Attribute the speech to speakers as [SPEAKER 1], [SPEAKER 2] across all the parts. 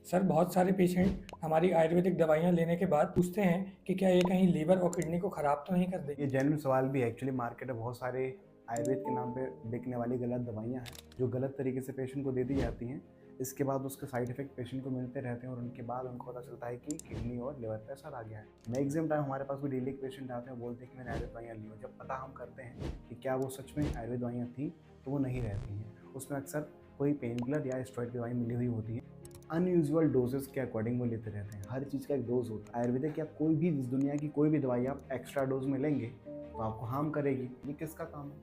[SPEAKER 1] Sir बहुत सारे patient हमारी आयुर्वेदिक दवाइयाँ लेने के बाद पूछते हैं कि क्या ये कहीं लीवर और किडनी को खराब तो नहीं कर
[SPEAKER 2] ये
[SPEAKER 1] देगी।
[SPEAKER 2] जेन्युइन सवाल भी है। एक्चुअली मार्केट में बहुत सारे आयुर्वेद के नाम पे बिकने वाली गलत दवाइयाँ हैं, जो गलत तरीके से पेशेंट को दे दी जाती हैं। इसके बाद उसके साइड इफ़ेक्ट पेशेंट को मिलते रहते हैं और उनके बाद उनको पता चलता है कि किडनी और लिवर पे असर आ गया है। मैक्सिमम टाइम हमारे पास भी डेली के पेशेंट आते हैं, बोलते हैं कि मैंने आयुर्वेद दवाइयाँ ली हैं। जब पता हम करते हैं कि क्या वो सच में आयुर्वेद दवाइयाँ थी, तो वो नहीं रहती हैं। उसमें अक्सर कोई पेन किलर या स्टेरॉइड की दवाई मिली हुई होती है। अनयूजुअल डोजेस के अकॉर्डिंग वो लेते रहते हैं। हर चीज़ का एक डोज होता है। आयुर्वेदिक या कोई भी इस दुनिया की कोई भी दवाई आप एक्स्ट्रा डोज में लेंगे तो आपको हार्म करेगी। ये किसका काम है?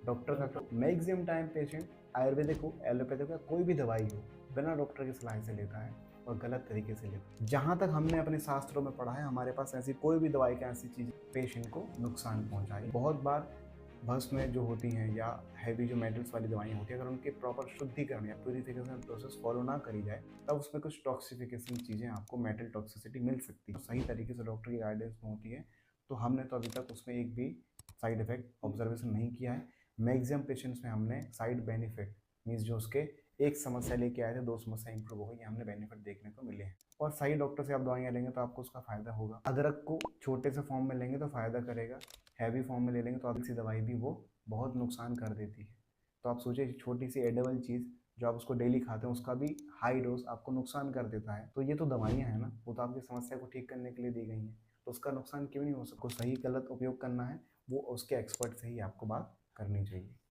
[SPEAKER 2] डॉक्टर का काम। मैक्सिमम टाइम पेशेंट आयुर्वेदिक हो, एलोपैथिक हो या कोई भी दवाई हो, बिना डॉक्टर की सलाह से लेता है और गलत तरीके से लेता है। जहाँ तक हमने अपने शास्त्रों में पढ़ा है, हमारे पास ऐसी कोई भी दवाई का ऐसी चीज़ पेशेंट को नुकसान पहुँचाए। बहुत बार भस्म में जो होती हैं या हैवी जो मेटल्स वाली दवाइयाँ होती हैं, अगर उनके प्रॉपर शुद्धिकरण या प्यूरिफिकेशन प्रोसेस फॉलो ना करी जाए, तब उसमें कुछ टॉक्सिफिकेशन चीज़ें आपको मेटल टॉक्सिसिटी मिल सकती है। सही तरीके से डॉक्टर की गाइडेंस में होती है, तो हमने तो अभी तक उसमें एक भी साइड इफेक्ट ऑब्जर्वेशन नहीं किया है। मैक्सिमम पेशेंट्स में हमने साइड बेनिफिट मीन्स जो उसके एक समस्या लेके आए थे, 2 समस्या इंप्रूव हो गई, ये हमने बेनिफिट देखने को मिले हैं। और सही डॉक्टर से आप दवाइयाँ लेंगे तो आपको उसका फ़ायदा होगा। अदरक को छोटे से फॉर्म में लेंगे तो फ़ायदा करेगा, हैवी फॉर्म में ले लेंगे तो सी दवाई भी वो बहुत नुकसान कर देती है। तो आप सोचिए, छोटी सी एडेबल चीज़ जो आप उसको डेली खाते हैं, उसका भी हाई डोज आपको नुकसान कर देता है। तो ये तो दवाइयाँ हैं ना, वो तो आपकी समस्या को ठीक करने के लिए दी गई हैं, तो उसका नुकसान क्यों नहीं हो सकता। सही गलत उपयोग करना है, वो उसके एक्सपर्ट से ही आपको बात करनी चाहिए।